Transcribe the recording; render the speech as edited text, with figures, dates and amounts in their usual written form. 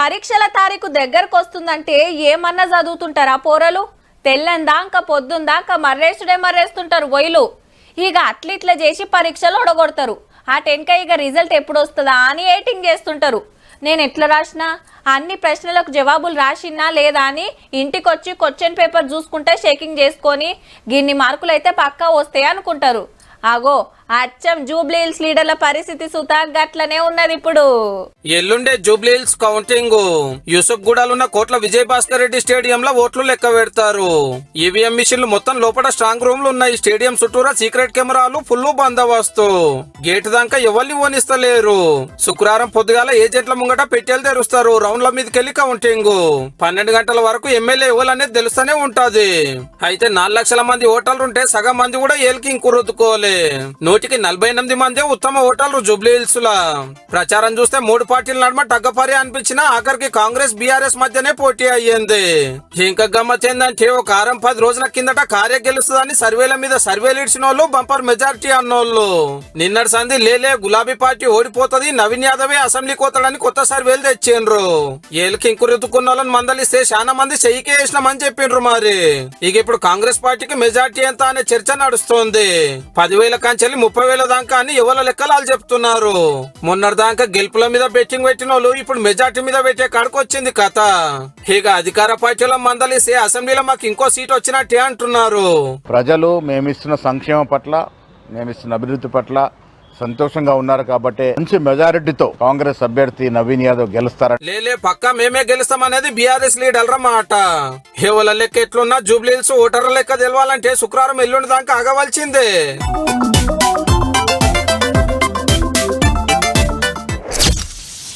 పరీక్షల తారీఖు దగ్గరకు వస్తుందంటే ఏమన్నా చదువుతుంటారా పోరలు? తెల్లందాక పొద్దుందాక మర్రేస్తుంటారు వైలు. ఇక అట్లిట్లా చేసి పరీక్షలు ఒడగొడతారు. ఆ టెన్క ఇక రిజల్ట్ ఎప్పుడు వస్తుందా అని ఎయిటింగ్ చేస్తుంటారు. నేను ఎట్లా రాసినా, అన్ని ప్రశ్నలకు జవాబులు రాసినా లేదా అని ఇంటికొచ్చి క్వశ్చన్ పేపర్ చూసుకుంటే చెకింగ్ చేసుకొని గిన్ని మార్కులు అయితే పక్కా వస్తాయి అనుకుంటారు. ఆగో అచ్చం జూబ్లీహిల్స్ లీడర్ల పరిస్థితి సుతా గట్లనే ఉన్నది ఇప్పుడు. ఎల్లుండే జూబ్లీహిల్స్ కౌంటింగ్ యూసుఫ్ గూడలున్న కోట్ల విజయ్ భాస్కర్ రెడ్డి స్టేడియం లో ఓట్లు లెక్క పెడతారు. ఈవీఎం మిషన్లు మొత్తం లోపల స్ట్రాంగ్ రూమ్లు ఉన్నాయి. స్టేడియం చుట్టూరా సీక్రెట్ కెమెరాలు, ఫుల్ బందోబస్తు. గేటు దాకా ఎవరిని ఓనిస్తలేరు. శుక్రవారం పొద్దుగాల ఏజెంట్ల ముంగట పెట్టెలు తెరుస్తారు. రౌండ్ల మీదకెళ్లి కౌంటింగ్ 12 గంటల వరకు ఎమ్మెల్యే ఎవరనేది తెలుస్తూనే ఉంటది. అయితే 4 లక్షల మంది ఓటర్లు ఉంటే సగం మంది కూడా ఏలికి ఇంకురుద్దుకోలే. 148 మంది ఉత్తమ ఓటర్లు జూబ్లీహిల్స్ లా. ప్రచారం చూస్తే 3 పార్టీల నడుమ టగ్గపరి అనిపించినా ఆఖరికి కాంగ్రెస్ బీఆర్ఎస్ మధ్యనే పోటీ అయ్యింది. ఇంకా గమ్మత్ ఏందంటే ఒక 10 రోజుల కిందట కార్య గెలుస్తుందని సర్వేల మీద సర్వేలు ఇచ్చిన వాళ్ళు బంపర్ మెజారిటీ అన్నోళ్ళు. నిన్నటి సంధి లేలే గులాబీ పార్టీ ఓడిపోతుంది, నవీన్ యాదవే అసెంబ్లీ కోతాడని కొత్త సర్వేలు తెచ్చిండ్రు. ఏలికి ఇంకురెత్తుకున్న వాళ్ళని మందలిస్తే చాలా మంది చెయ్యికే వేసినామని చెప్పిండ్రు. మరి ఇక ఇప్పుడు కాంగ్రెస్ పార్టీకి మెజారిటీ ఎంత అనే చర్చ నడుస్తోంది. 10,000 కంచెల్లి 30,000 దాకా అని ఎవరి లెక్కలు వాళ్ళు చెప్తున్నారు. మొన్నటి దాకా గెలుపుల మీద బెట్టింగ్ పెట్టిన వాళ్ళు ఇప్పుడు మెజార్టీ మీద పెట్టే కాడికి వచ్చింది కథ. ఇక అధికార పార్టీలో మందలిస్తే అసెంబ్లీలో మాకు ఇంకో సీట్ వచ్చినట్టే అంటున్నారు. ప్రజలు మేమిస్తున్న సంక్షేమం పట్ల, మేమిస్తున్న అభివృద్ధి పట్ల సంతోషంగా ఉన్నారు కాబట్టి మంచి మెజారిటీతో కాంగ్రెస్ అభ్యర్థి నవీన్ యాదవ్ గెలుస్తారని. లేలే పక్కా మేమే గెలుస్తామనేది బీఆర్ఎస్ లీడర్ మాట. ఎవరి లెక్క ఎట్లున్నా జూబ్లీహిల్స్ ఓటర్ల లెక్క తెలవాలంటే శుక్రవారం ఎల్లుండి దాకా ఆగవలసిందే.